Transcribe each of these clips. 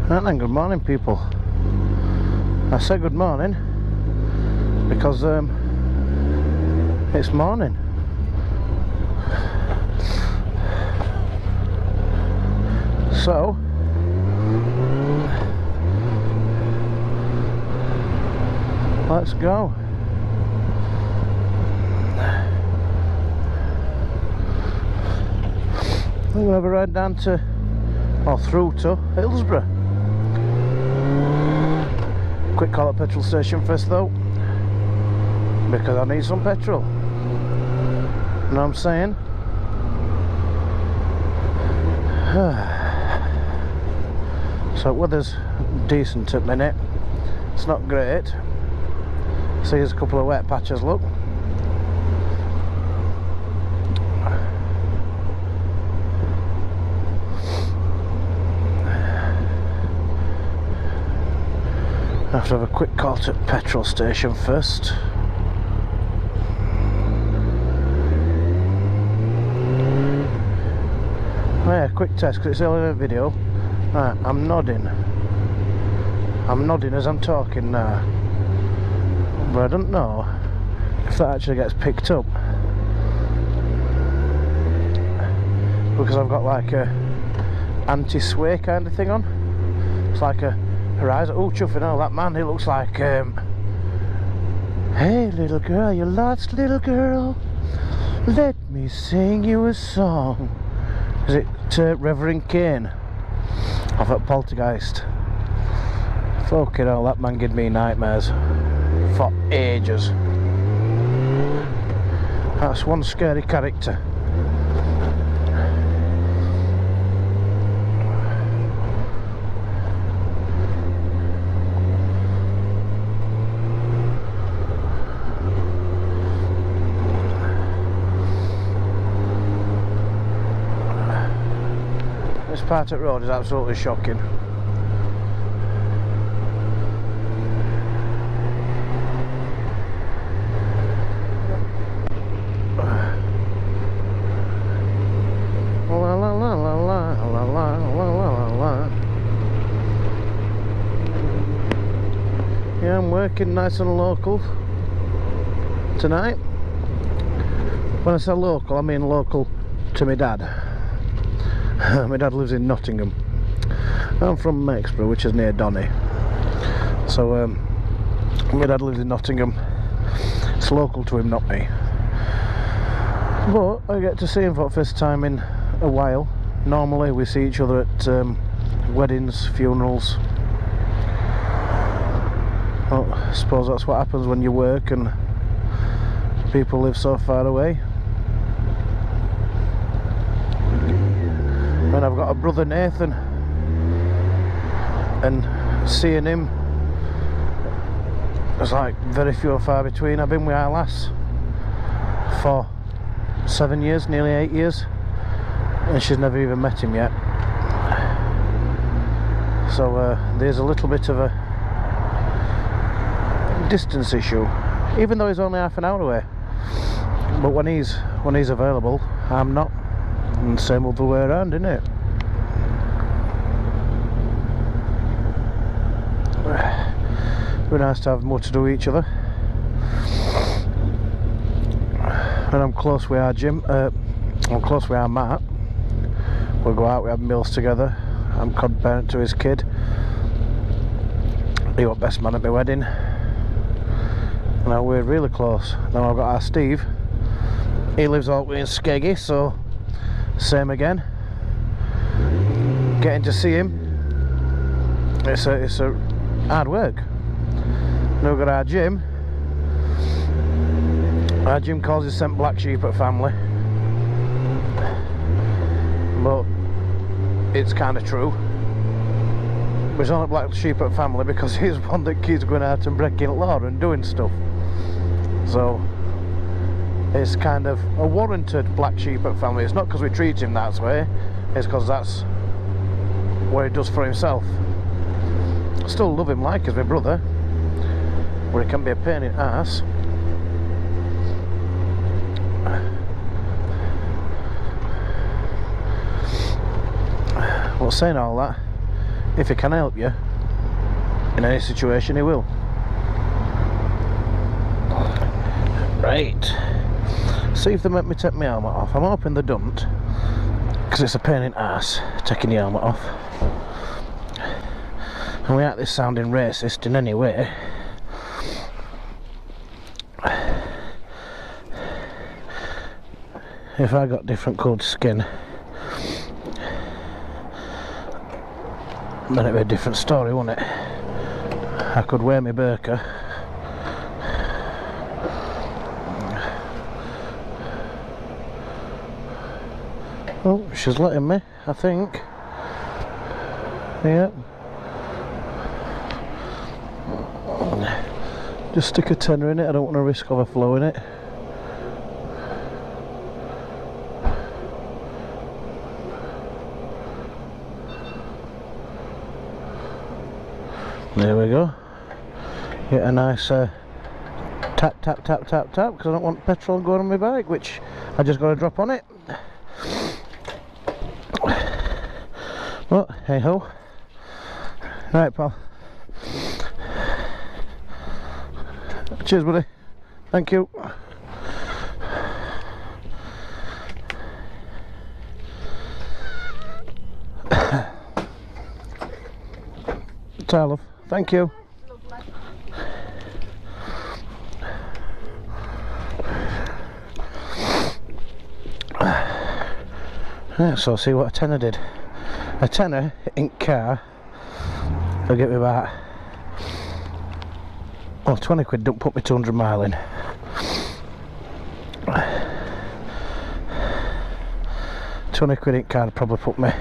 And then good morning, people. I say good morning because it's morning. So let's go. I'm going to have a ride down to, or through to Hillsborough. Quick call at petrol station first though, because I need some petrol. You know what I'm saying? So weather's decent at the minute. It's not great. See, there's a couple of wet patches, look. I have to have a quick call to petrol station first. Oh yeah, quick test because it's early in the video. Right, I'm nodding as I'm talking now, but I don't know if that actually gets picked up because I've got like a anti-sway kind of thing on. It's like a horizon. Oh, chuffing, oh, that man, he looks like hey little girl, you lost little girl, let me sing you a song. Is it Reverend Kane off at Poltergeist? Fucking hell, that man gave me nightmares for ages. That's one scary character. This part of the road is absolutely shocking. Yeah, I'm working nice and local tonight. When I say local, I mean local to my dad. My dad lives in Nottingham. I'm from Hillsborough, which is near Donny. So my dad lives in Nottingham. It's local to him, not me. But I get to see him for the first time in a while. Normally we see each other at weddings, funerals. Well, I suppose that's what happens when you work and people live so far away. And I've got a brother Nathan, and seeing him is like very few and far between. I've been with our lass for 7 years, nearly 8 years, and she's never even met him yet. So there's a little bit of a distance issue, even though he's only half an hour away. But when he's available, I'm not. And same other way around, isn't it? It'd be nice to have more to do with each other. When I'm close with our gym, I'm close with our Matt. We'll go out, we have meals together. I'm godparent to his kid. He was best man at my wedding. Now we're really close. Now I've got our Steve. He lives all the way in Skeggy, so same again. Getting to see him, it's a hard work. Now we've got our gym. Our gym calls himself black sheep at family, but it's kind of true. But he's only black sheep at family because he's one that keeps going out and breaking law and doing stuff. So it's kind of a warranted black sheep at family. It's not because we treat him that way, it's because that's what he does for himself. I still love him like he's my brother, but he can be a pain in the ass. But saying all that, if he can help you in any situation, he will. Right, see if they make me take my helmet off. I'm hoping they don't, because it's a pain in the arse taking your helmet off. And without this sounding racist in any way, if I got different coloured skin, then it'd be a different story, wouldn't it? I could wear my burqa. Oh, she's letting me, I think. Yeah. Just stick a tenner in it, I don't want to risk overflowing it. There we go. Get a nice tap tap tap tap tap, because I don't want petrol going on my bike, which I just got to drop on it. Well, hey ho. Right, pal. Cheers, buddy. Thank you. Love. Thank you. Right, so see what a tenner did. A tenner in car will get me about, well, 20 quid don't put me 200 mile in. £20 in car would probably put me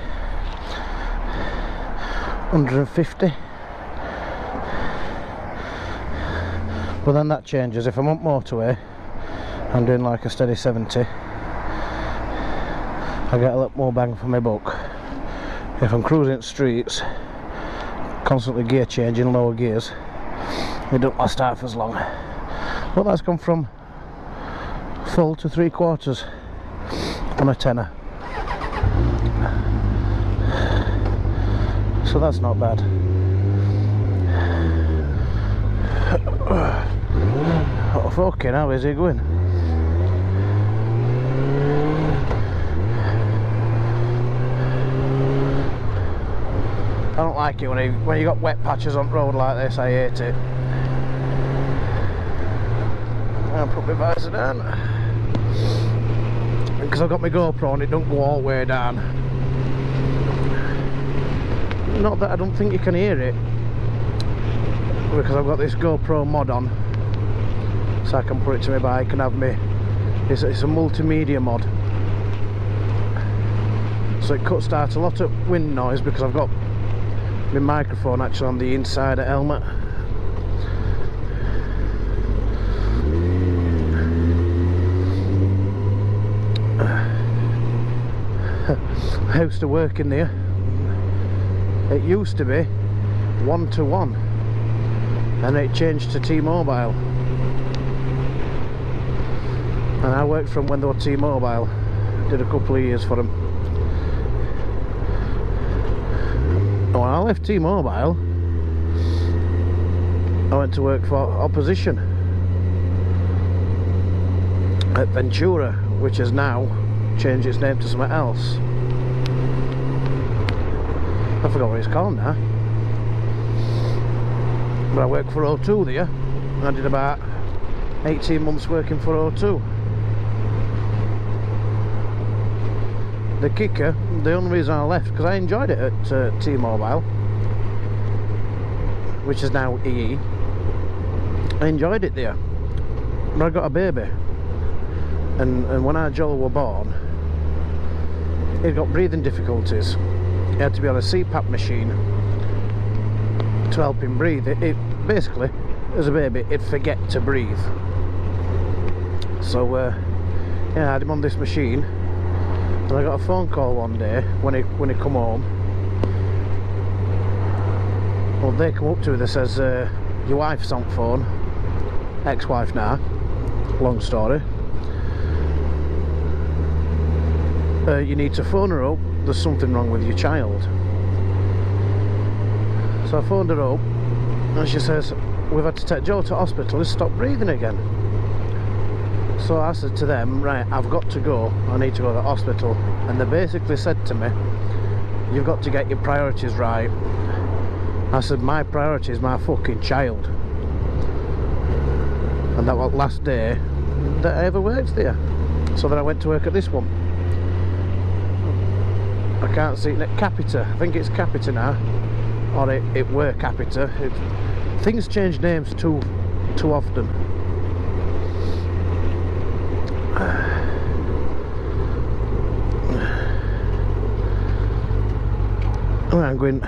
150. But then that changes. If I'm on motorway, I'm doing like a steady 70, I get a lot more bang for my buck. If I'm cruising streets, constantly gear changing, lower gears, it don't last half as long. But that's gone from full to 3/4 on a tenner. So that's not bad. Oh, fucking hell, is he going? I don't like it when you got wet patches on the road like this. I hate it. I'll put my visor down, because I've got my GoPro and it don't go all the way down. Not that I don't think you can hear it, because I've got this GoPro mod on, so I can put it to my bike and have me. It's a multimedia mod, so it cuts out a lot of wind noise, because I've got my microphone actually on the inside of the helmet. I used to work in there. It used to be 1-to-1, and it changed to T-Mobile, and I worked from when they were T-Mobile. Did a couple of years for them. And when I left T-Mobile, I went to work for Opposition at Ventura, which has now changed its name to something else. I forgot what it's called now. But I worked for O2 there. I did about 18 months working for O2. The kicker, the only reason I left, because I enjoyed it at T-Mobile, which is now EE. I enjoyed it there. But I got a baby. And when our Joel were born, he got breathing difficulties. He had to be on a CPAP machine to help him breathe. It basically, as a baby, he'd forget to breathe. So yeah, I had him on this machine, and I got a phone call one day when he come home. Well, they come up to me, they says, your wife's on phone, ex-wife now, long story. You need to phone her up, there's something wrong with your child. So I phoned her up and she says, we've had to take Joe to hospital, he's stopped breathing again. So I said to them, right, I've got to go, I need to go to the hospital. And they basically said to me, you've got to get your priorities right. I said, my priority is my fucking child. And that was the last day that I ever worked there. So then I went to work at this one. I can't see it, Capita, I think it's Capita now. Or it were Capita. Things change names too often. I'm going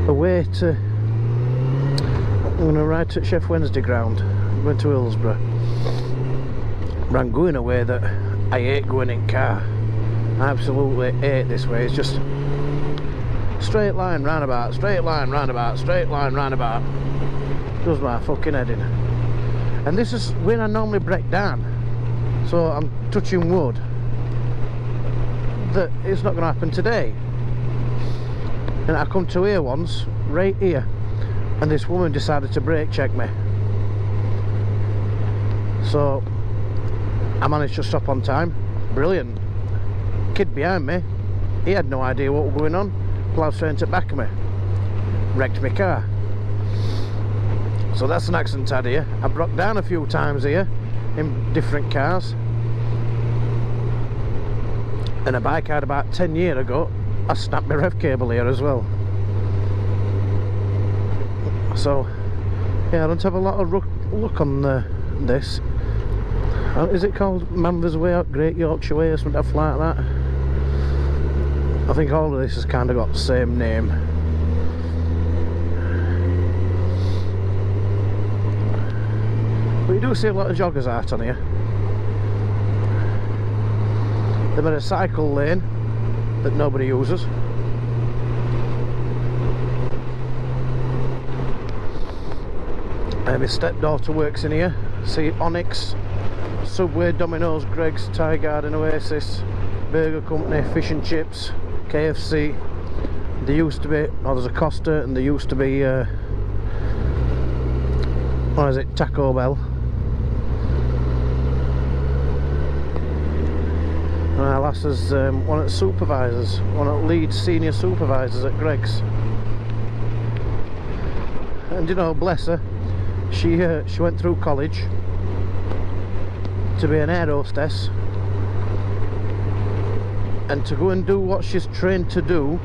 away to, I'm going to ride to Chef Wednesday ground. I'm going to Hillsborough. But I'm going away that I hate going in car. I absolutely hate this way. It's just straight line roundabout, straight line roundabout, straight line roundabout. Does my fucking head in. And this is when I normally break down. So I'm touching wood that it's not going to happen today. And I come to here once, right here, and this woman decided to brake check me. So I managed to stop on time. Brilliant. Kid behind me, he had no idea what was going on. Ploughed straight into the back of me. Wrecked my car. So that's an accident I had here. I broke down a few times here in different cars. And a bike I had about 10 years ago, I snapped my rev cable here as well. So yeah, I don't have a lot of luck on this. Is it called Manvers Way out Great Yorkshire Way or something like that? I think all of this has kind of got the same name. But you do see a lot of joggers out on here. They've got a cycle lane that nobody uses. My stepdaughter works in here. See Onyx, Subway, Domino's, Greggs, Thai Garden, Oasis, Burger Company, Fish and Chips, KFC. There used to be, oh, there's a Costa, and there used to be what is it, Taco Bell. And our lass is one of the supervisors, one of the lead senior supervisors at Greggs. And you know, bless her, she went through college to be an air hostess, and to go and do what she's trained to do,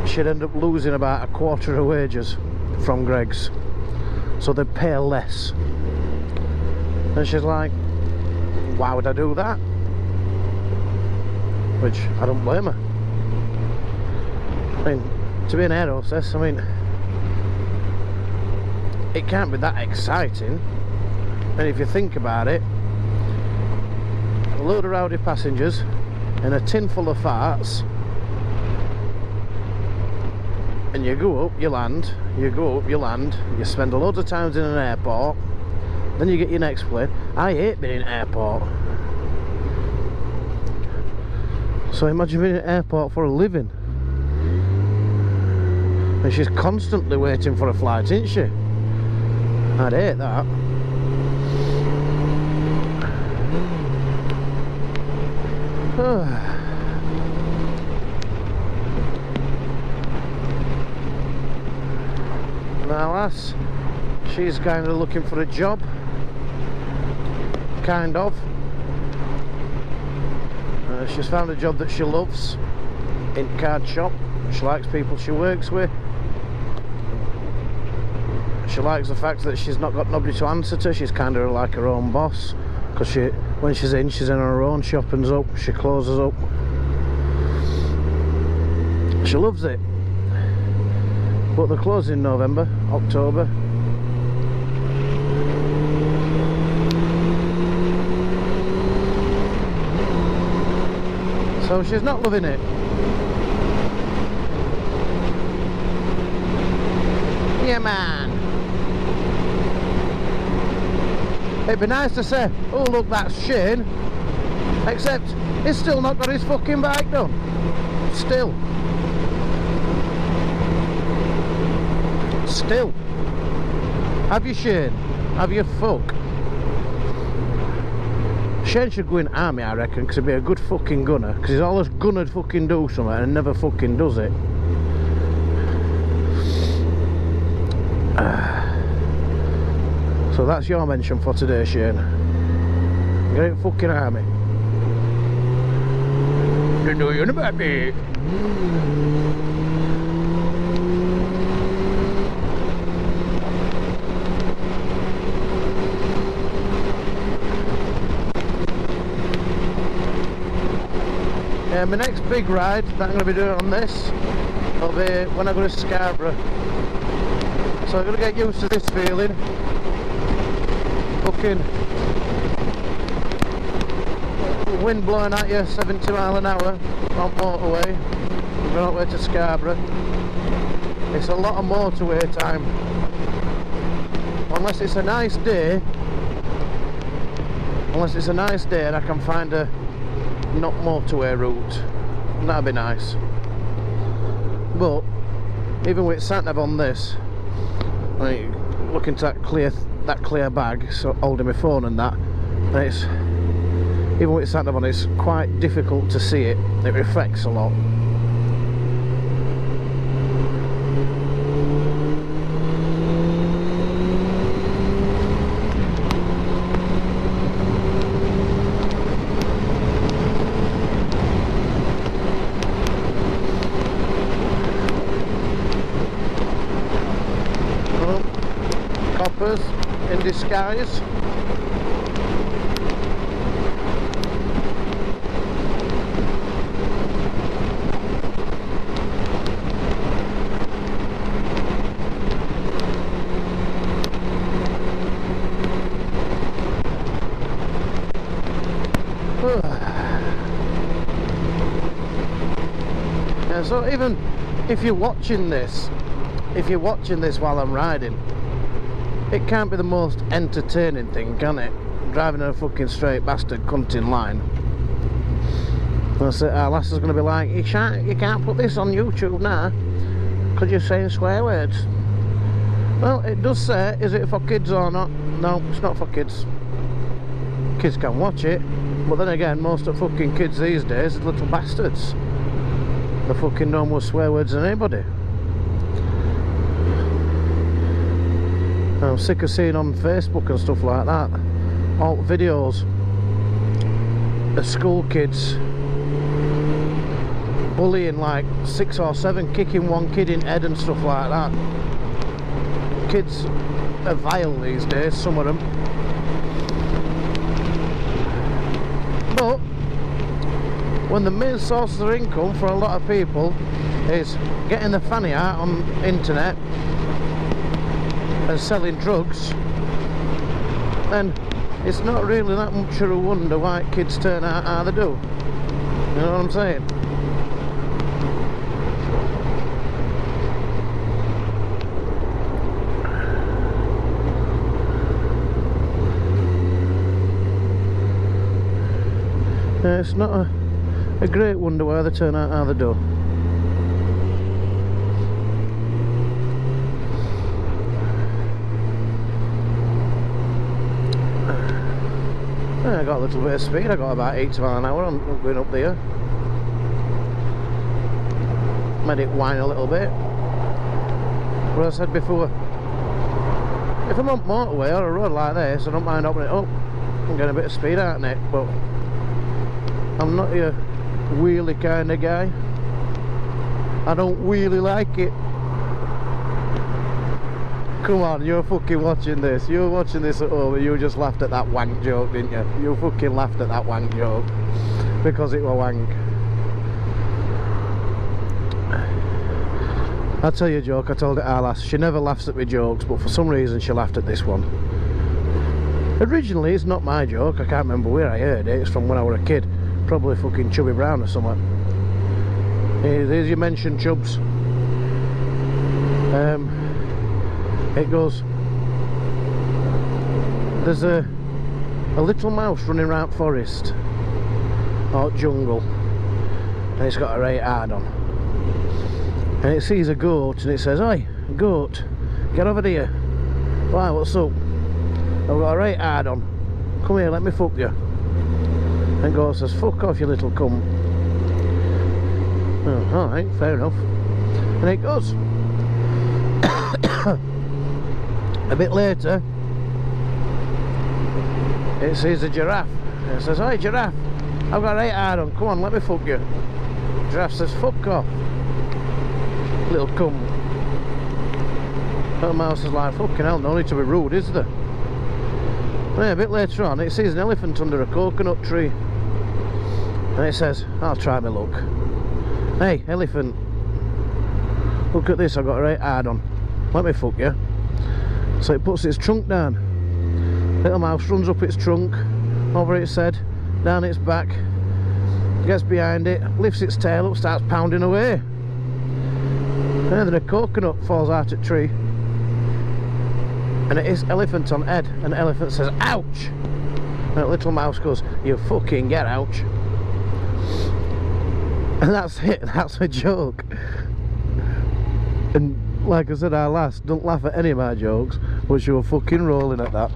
she'd end up losing about a quarter of wages from Greggs, so they'd pay her less. And she's like, why would I do that? Which I don't blame her. I mean, to be an air hostess, I mean, it can't be that exciting. And if you think about it, a load of rowdy passengers and a tin full of farts, and you go up, you land, you go up, you land, you spend a load of times in an airport, then you get your next plane. I hate being in an airport. So imagine being in an airport for a living. And she's constantly waiting for a flight, isn't she? I'd hate that. Now lass, she's kind of looking for a job, kind of. She's found a job that she loves in card shop. She likes people she works with. She likes the fact that she's not got nobody to answer to. She's kind of like her own boss, because when she's in her own. She opens up, she closes up. She loves it. But they're closing in November, October. So she's not loving it. Yeah, man. It'd be nice to say, oh look, that's Shane, except he's still not got his fucking bike done. Still. still. Have you, Shane? Have you, fuck? Shane should go in army, I reckon, because he'd be a good fucking gunner, because he's always gonna fucking do something and never fucking does it. So that's your mention for today, Shane. Get in fucking army. You know you're about me. Yeah, my next big ride that I'm going to be doing on this will be when I go to Scarborough. So I'm going to get used to this feeling. Fucking wind blowing at you 70 mile an hour on motorway. I'm going all the way to Scarborough. It's a lot of motorway time. Unless it's a nice day. Unless it's a nice day and I can find a not motorway route, that'd be nice. But even with sat-nav on this, like, looking to that clear bag, so holding my phone and that, and it's, even with sat-nav on, it's quite difficult to see it. It reflects a lot. In disguise. Yeah, so even if you're watching this while I'm riding, it can't be the most entertaining thing, can it? Driving in a fucking straight bastard cunting line. That's it. Our lass is going to be like, you can't put this on YouTube now because you're saying swear words. Well, it does say, is it for kids or not? No, it's not for kids. Kids can watch it, but then again, most of the fucking kids these days are little bastards. They fucking know more swear words than anybody. I'm sick of seeing on Facebook and stuff like that all videos of school kids bullying like 6 or 7, kicking one kid in the head and stuff like that. Kids are vile these days, some of them. But when the main source of income for a lot of people is getting the fanny out on the internet and selling drugs, then it's not really that much of a wonder why kids turn out how they do. You know what I'm saying? Yeah, it's not a great wonder why they turn out how they do. I got a little bit of speed. I got about 80 miles an hour on going up there. Made it whine a little bit. But as I said before, if I'm on motorway or a road like this, I don't mind opening it up and getting a bit of speed out in it. But I'm not your wheelie kind of guy. I don't really like it. Come on, you're fucking watching this. You're watching this at home and you just laughed at that wank joke, didn't you? You fucking laughed at that wank joke because it was wank. I'll tell you a joke, I told it our lass. She never laughs at me jokes, but for some reason she laughed at this one. Originally, it's not my joke. I can't remember where I heard it. It's from when I was a kid. Probably fucking Chubby Brown or something. There's your mention, Chubs. It goes, there's a little mouse running around forest or jungle and it's got a right hard on, and it sees a goat and it says, "Oi, goat, Get over here. Why, what's up? I've got a right hard on. Come here, let me fuck you. And Ghost says, fuck off, you little cunt. Oh, alright, fair enough. And it goes. A bit later, it sees a giraffe. And it says, hey giraffe, I've got a right hard on, come on, let me fuck you. Giraffe says, fuck off, little cunt. Little mouse is like, fucking hell, no need to be rude, is there? And then a bit later on, it sees an elephant under a coconut tree. And it says, I'll try my luck. Hey, elephant, look at this, I've got a right hard on. Let me fuck you. So it puts its trunk down. Little mouse runs up its trunk, over its head, down its back, gets behind it, lifts its tail up, starts pounding away. And then a coconut falls out of the tree. And it is elephant on head, and the elephant says, ouch! And the little mouse goes, you fucking get ouch. And that's it, that's a joke. And like I said, our lass don't laugh at any of my jokes, but she was fucking rolling at that.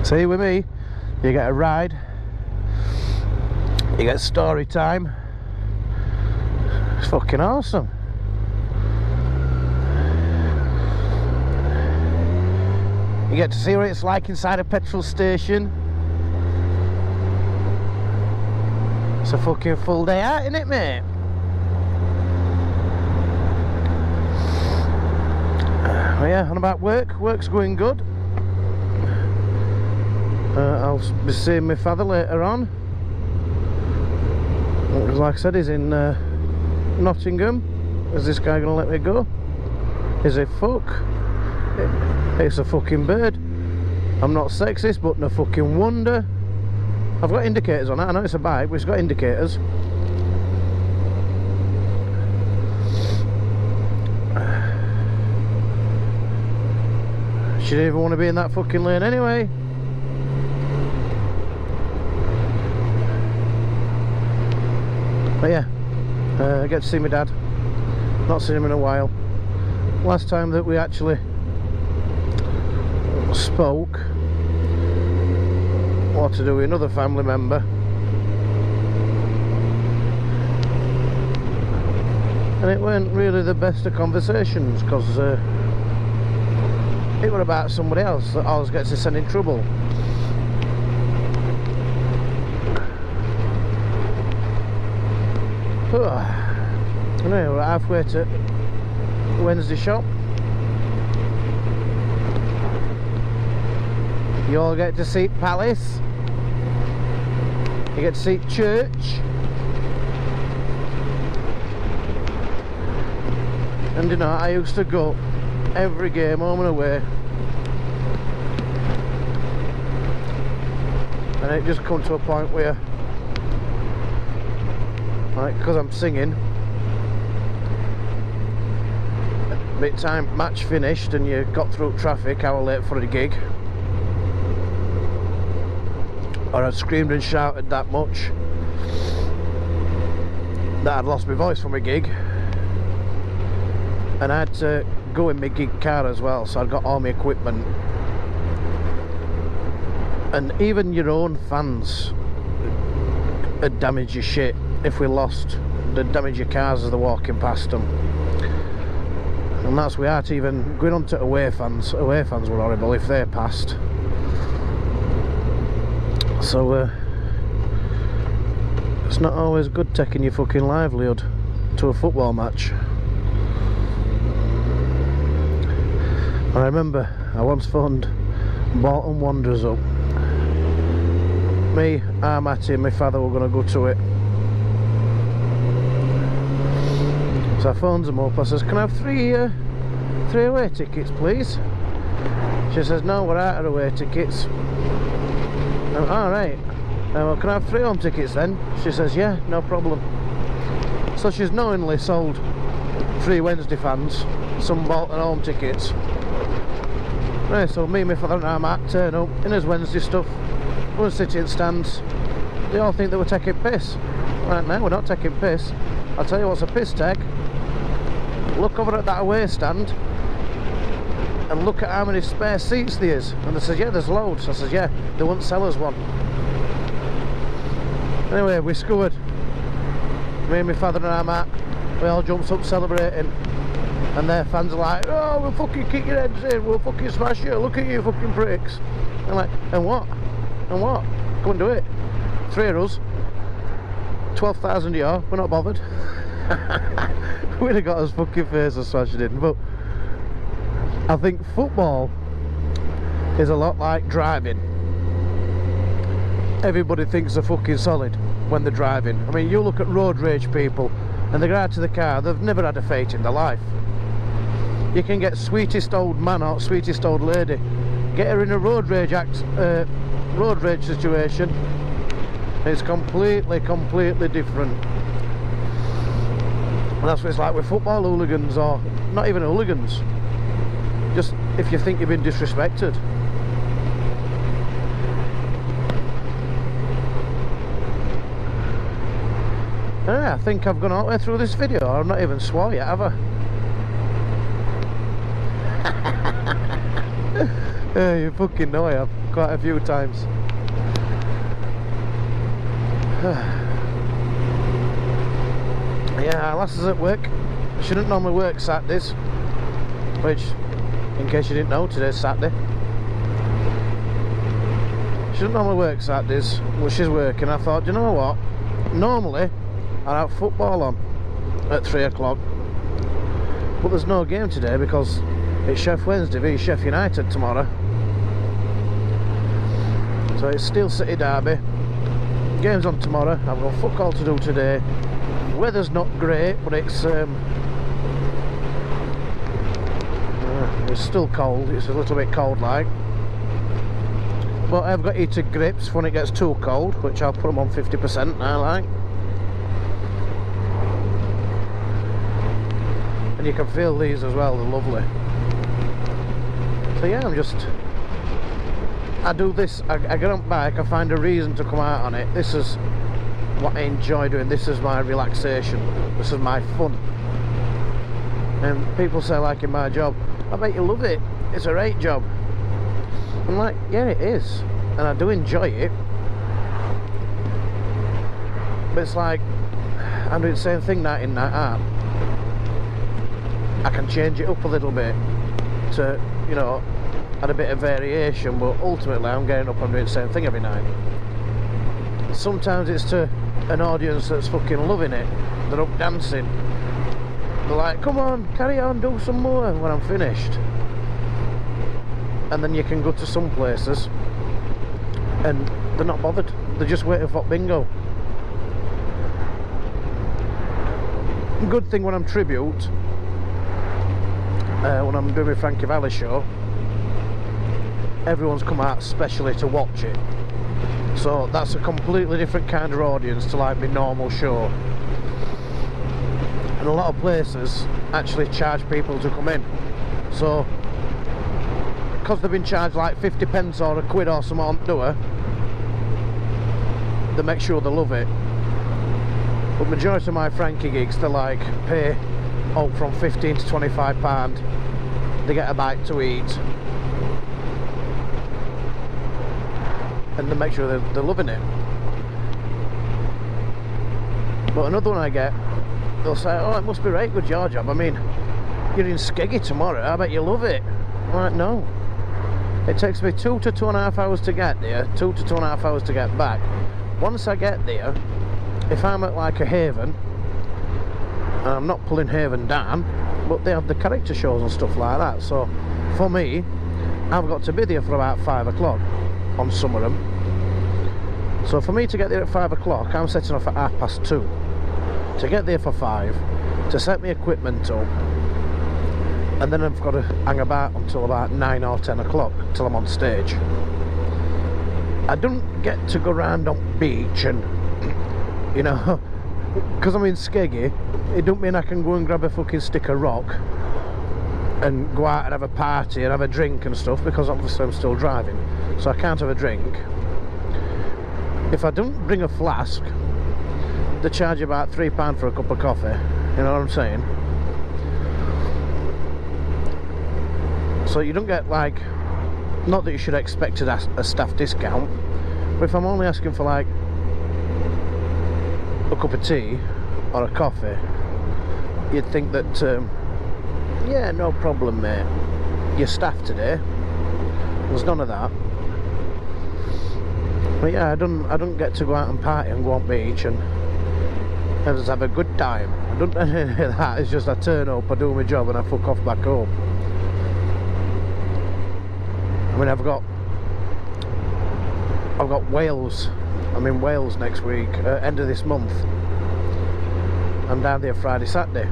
See, with me, you get a ride, you get story time. It's fucking awesome. You get to see what it's like inside a petrol station. It's a fucking full day out, isn't it, mate? Well, yeah, and about work. Work's going good. I'll be seeing my father later on. Like I said, he's in Nottingham. Is this guy gonna let me go? Is he fuck? It's a fucking bird. I'm not sexist, but no fucking wonder. I've got indicators on it. I know it's a bike, but it's got indicators. She didn't even want to be in that fucking lane anyway. But yeah, I get to see my dad. Not seen him in a while. Last time that we actually spoke, what to do with another family member, and it weren't really the best of conversations, because it was about somebody else that always gets us in trouble. Anyway, we're halfway to Wednesday shop. You all get to see Palace. You get to see church. And you know, I used to go every game home and away. And it just come to a point where, like, because I'm singing, bit time match finished and you got through traffic, hour late for a gig, or I'd screamed and shouted that much that I'd lost my voice from a gig, and I had to go in my gig car as well, so I'd got all my equipment. And even your own fans would damage your shit. If we lost, they'd damage your cars as they're walking past them. And that's without even going on to away fans. Away fans were horrible if they passed. So it's not always good taking your fucking livelihood to a football match. And I remember I once phoned Bolton Wanderers up. Me, Matty and my father were going to go to it. So I phoned them up. I says, can I have three away tickets, please? She says, no, we're out of away tickets. Alright. Well, can I have 3 home tickets then? She says, yeah, no problem. So she's knowingly sold 3 Wednesday fans some Bolton home tickets. Right, so me and my father and I might turn up in his Wednesday stuff. We're sitting in stands. They all think that we're taking piss. Right now, we're not taking piss. I'll tell you what's a piss take. look over at that away stand and look at how many spare seats there is. And they said, yeah, there's loads. I said, yeah, they won't sell us one. Anyway, we scored. Me and my father and our Matt, we all jumped up celebrating. And their fans are like, oh, we'll fucking kick your heads in, we'll fucking smash you, look at you fucking pricks. I'm like, and what? And what? Come and do it. 3 of us, 12,000 euro, we're not bothered. We'd have got us fucking faces smashed in. But I think football is a lot like driving. Everybody thinks they're fucking solid when they're driving. I mean, you look at road rage people and they get out to the car, they've never had a fight in their life. You can get sweetest old man or sweetest old lady, get her in a road rage situation, it's completely different. And that's what it's like with football hooligans, or not even hooligans, just if you think you've been disrespected. Yeah, I think I've gone all the way through this video. I've not even swore yet, have I? Yeah, you fucking know I have, quite a few times. Yeah, lasses at work. Shouldn't normally work Saturdays, which, in case you didn't know, today's Saturday. Shouldn't normally work Saturdays, but she's working. I thought, you know what? Normally, I'd have football on at 3 o'clock, but there's no game today because it's Sheff Wednesday v Sheff United tomorrow. So it's Steel City derby. Game's on tomorrow. I've got fuck all to do today. Weather's not great, but it's still cold. It's a little bit cold like. But I've got heated grips for when it gets too cold, which I'll put them on 50% now, like. And you can feel these as well, they're lovely. So yeah, I do this, I get on bike, I find a reason to come out on it. This is what I enjoy doing, this is my relaxation, this is my fun. And people say, like in my job, I bet you love it, it's a great job. I'm like, yeah it is, and I do enjoy it. But it's like, I'm doing the same thing night in, night out. I can change it up a little bit to, you know, add a bit of variation, but ultimately I'm getting up and doing the same thing every night. Sometimes it's to an audience that's fucking loving it, they're up dancing, they're like, come on, carry on, do some more when I'm finished. And then you can go to some places and they're not bothered, they're just waiting for bingo. Good thing when I'm tribute, when I'm doing my Frankie Valli show, everyone's come out specially to watch it, so that's a completely different kind of audience to like my normal show. And a lot of places actually charge people to come in, so because they've been charged like 50 pence or a quid or something on the door, they make sure they love it. But majority of my Frankie gigs, they like pay from £15 to £25, they get a bite to eat, and they make sure they're loving it. But another one I get, they'll say, oh, it must be right good your job, I mean, you're in Skeggy tomorrow, I bet you love it. I'm like, no, it takes me 2 to 2.5 hours to get there, 2 to 2.5 hours to get back. Once I get there, if I'm at like a Haven, and I'm not pulling Haven down, but they have the character shows and stuff like that, so for me, I've got to be there for about 5 o'clock on some of them. So for me to get there at 5 o'clock, I'm setting off at 2:30 to get there for 5, to set my equipment up, and then I've got to hang about until about 9 or 10 o'clock till I'm on stage. I don't get to go round on beach and, you know, because I'm in Skeggy, it don't mean I can go and grab a fucking stick of rock and go out and have a party and have a drink and stuff, because obviously I'm still driving, so I can't have a drink. If I don't bring a flask, they charge you about £3 for a cup of coffee, you know what I'm saying? So you don't get, like, not that you should expect a staff discount, but if I'm only asking for like a cup of tea or a coffee, you'd think that yeah, no problem mate, you're staff today. There's none of that. But yeah, I don't get to go out and party and go on beach and just have a good time. I don't do any of that. It's just I turn up, I do my job and I fuck off back home. I mean, I've got Wales. I'm in Wales next week, end of this month. I'm down there Friday, Saturday.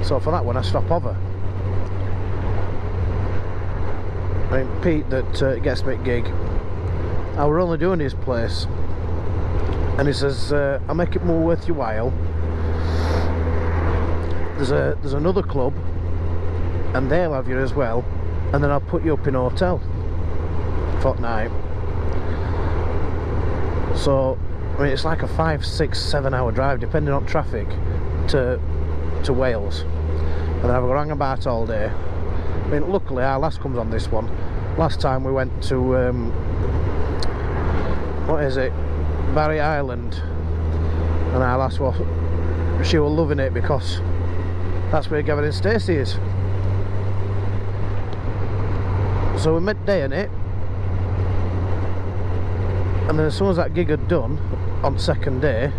So for that one I stop over. I mean, Pete that gets me a gig, I were only doing his place, and he says I'll make it more worth your while. There's another club and they'll have you as well, and then I'll put you up in a hotel fortnight. So I mean, it's like a 5, 6, 7 hour drive depending on traffic to Wales, and then I've got to hang about all day. I mean, luckily our lass comes on this one. Last time we went to what is it, Barry Island, and our lass was, she was loving it because that's where Gavin and Stacey is. So we met day in it, and then as soon as that gig had done on second day,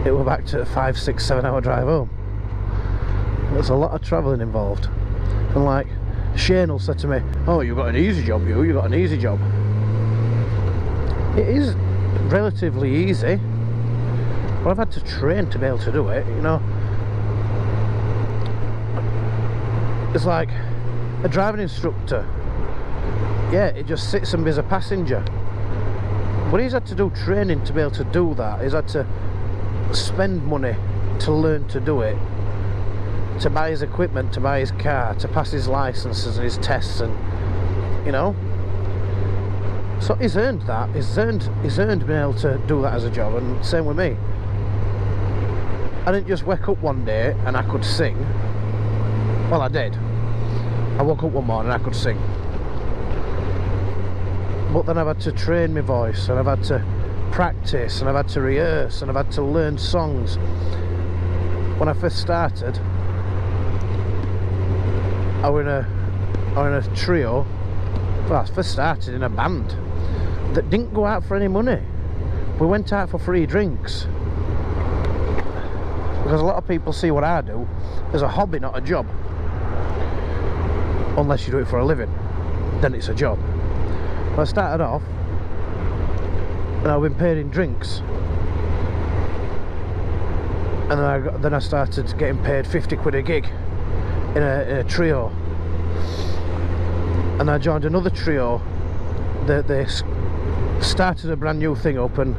it was back to a 5, 6, 7 hour drive home. There's a lot of travelling involved. And like Shane will say to me, oh, you've got an easy job, you got an easy job. It is relatively easy, but I've had to train to be able to do it, you know. It's like a driving instructor, yeah, it just sits and be a passenger, but he's had to do training to be able to do that. He's had to spend money to learn to do it, to buy his equipment, to buy his car, to pass his licenses and his tests, and you know. So he's earned that. He's earned being able to do that as a job. And same with me. I didn't just wake up one day and I could sing. Well, I did. I woke up one morning and I could sing. But then I've had to train my voice, and I've had to practice, and I've had to rehearse, and I've had to learn songs. When I first started, I was in a trio. Well, I first started in a band that didn't go out for any money. We went out for free drinks, because a lot of people see what I do as a hobby, not a job. Unless you do it for a living, then it's a job. But I started off and I've been paid in drinks, and then I started getting paid 50 quid a gig in a trio. And I joined another trio that they started a brand new thing up, and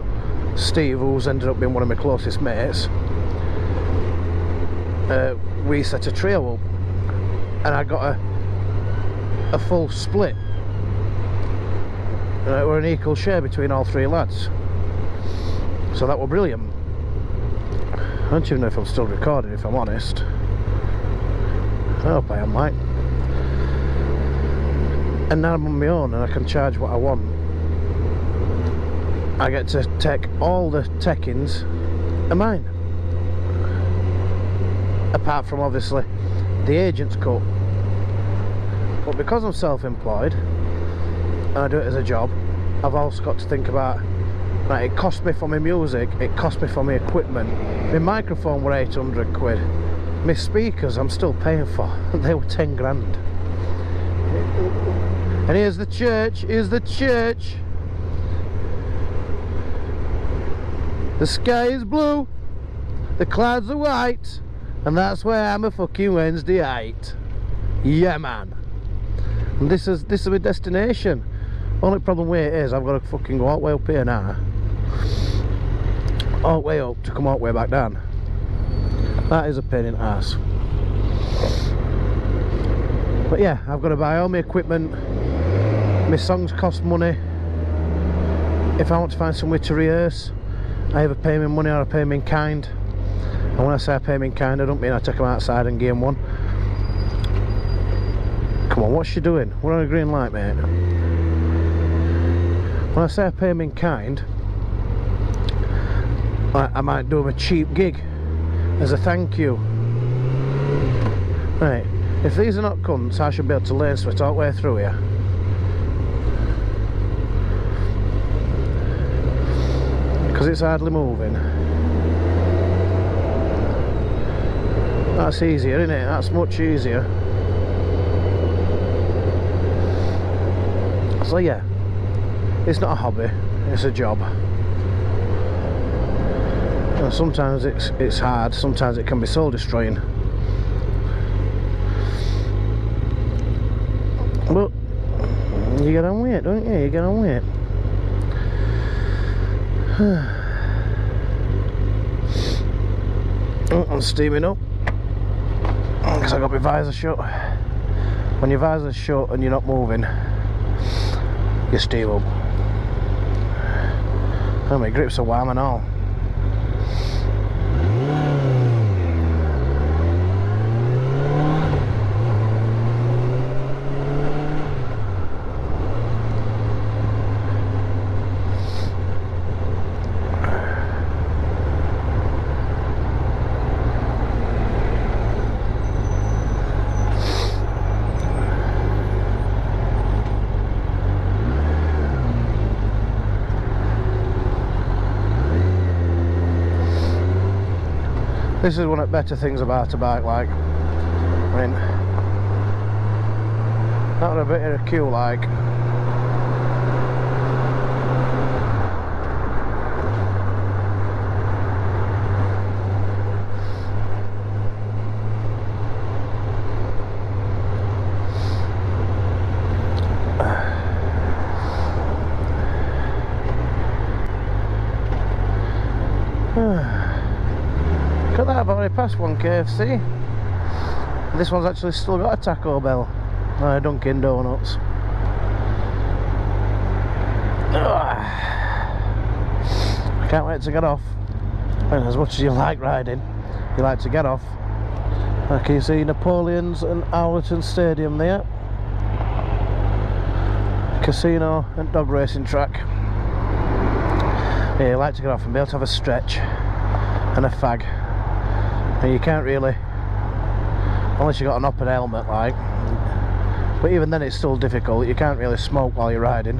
Steve, who's ended up being one of my closest mates, we set a trio up, and I got a full split. We're an equal share between all three lads, so that were brilliant. I don't even know if I'm still recording, if I'm honest. I hope I am, mate. And now I'm on my own and I can charge what I want. I get to take all the take-ins are mine, apart from obviously the agent's cut. But because I'm self-employed and I do it as a job, I've also got to think about, right, it cost me for my music, it cost me for my equipment. My microphone were 800 quid. My speakers I'm still paying for, they were 10 grand. And here's the church, The sky is blue, the clouds are white, and that's where I'm a fucking Wednesday night. Yeah, man. And this is my destination. Only problem with it is I've got to fucking go all the way up here now, all the way up to come all the way back down. That is a pain in the ass. But yeah, I've got to buy all my equipment. My songs cost money. If I want to find somewhere to rehearse, I either pay me money or I pay me in kind. And when I say I pay me in kind, I don't mean I take them outside and game one. Come Come on, what's she doing? We're on a green light, mate. When I say I pay him in kind, I might do him a cheap gig as a thank you. Right, if these are not cunts, I should be able to lane switch all the way through here. Because it's hardly moving. That's easier, isn't it? That's much easier. So yeah, it's not a hobby, it's a job. And sometimes it's hard, sometimes it can be soul destroying. But you get on with it, don't you? You get on with it. Oh, I'm steaming up because I got my visor shut. When your visor's shut and you're not moving, you steam up. Oh, my grips are warm and all. This is one of the better things about a bike, like, I mean, not a bit of a queue, like. Look at that, I've already passed one KFC. This one's actually still got a Taco Bell. Dunkin' Donuts. I can't wait to get off. And as much as you like riding, you like to get off. Can you see Napoleon's and Owlerton Stadium there? Casino and dog racing track. Yeah, you like to get off and be able to have a stretch and a fag. And you can't really, unless you've got an upper helmet, like. But even then it's still difficult. You can't really smoke while you're riding.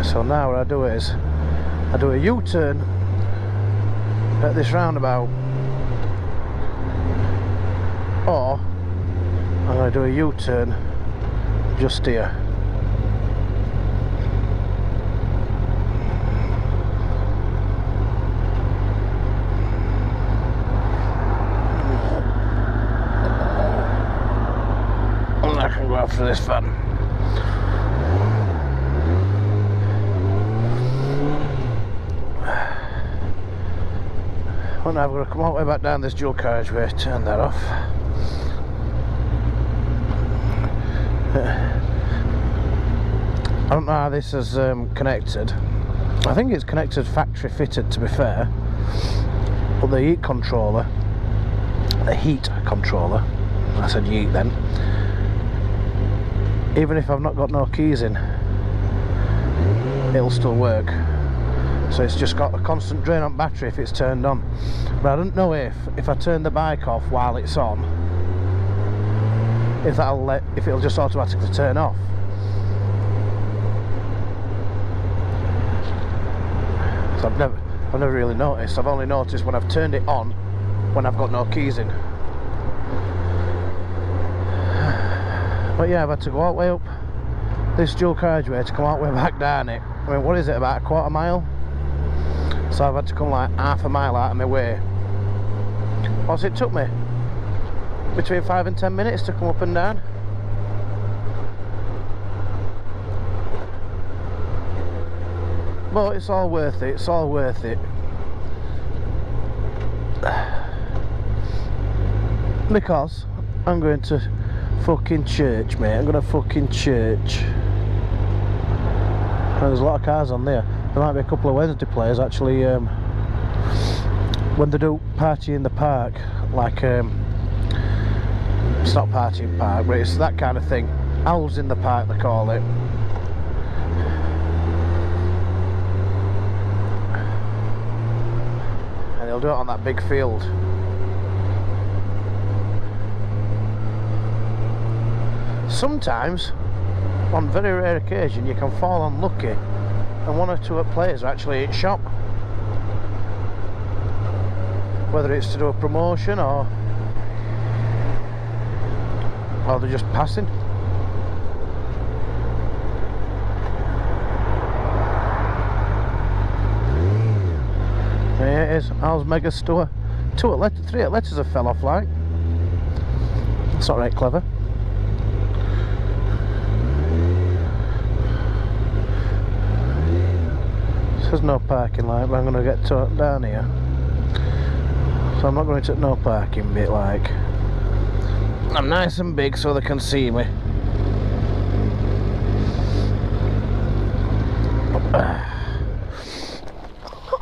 So now what I do is I do a U-turn at this roundabout, or I'm going to do a U-turn just here. And I can go after this van. Well, now I've got to come all the way back down this dual carriageway, turn that off. I don't know how this is connected. I think it's connected factory fitted, to be fair. But the heat controller, I said yeet then, even if I've not got no keys in, it'll still work. So it's just got a constant drain on battery if it's turned on. But I don't know if I turn the bike off while it's on, if it'll just automatically turn off. So I've never really noticed. I've only noticed when I've turned it on when I've got no keys in. But yeah, I've had to go all the way up this dual carriageway to come all the way back down it. I mean, what is it, about a quarter mile? So I've had to come like half a mile out of my way. What's it took me? Between 5 and 10 minutes to come up and down. But it's all worth it, it's all worth it. Because I'm going to fucking church, mate. I'm gonna fucking church. And there's a lot of cars on there. There might be a couple of Wednesday players actually. When they do party in the park, like it's not party in park, but it's that kind of thing. Owls in the park, they call it. And they'll do it on that big field. Sometimes, on very rare occasion, you can fall unlucky and one or two players are actually in shop. Whether it's to do a promotion or they're just passing. There it is, Al's Mega Store. 3 letters have fell off like. That's not right clever. There's no parking light, but I'm going to get down here. So I'm not going to no parking bit like. I'm nice and big so they can see me.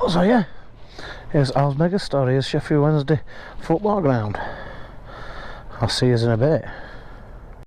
So yeah, here's Al's Mega Store, here's Sheffield Wednesday football ground. I'll see you in a bit.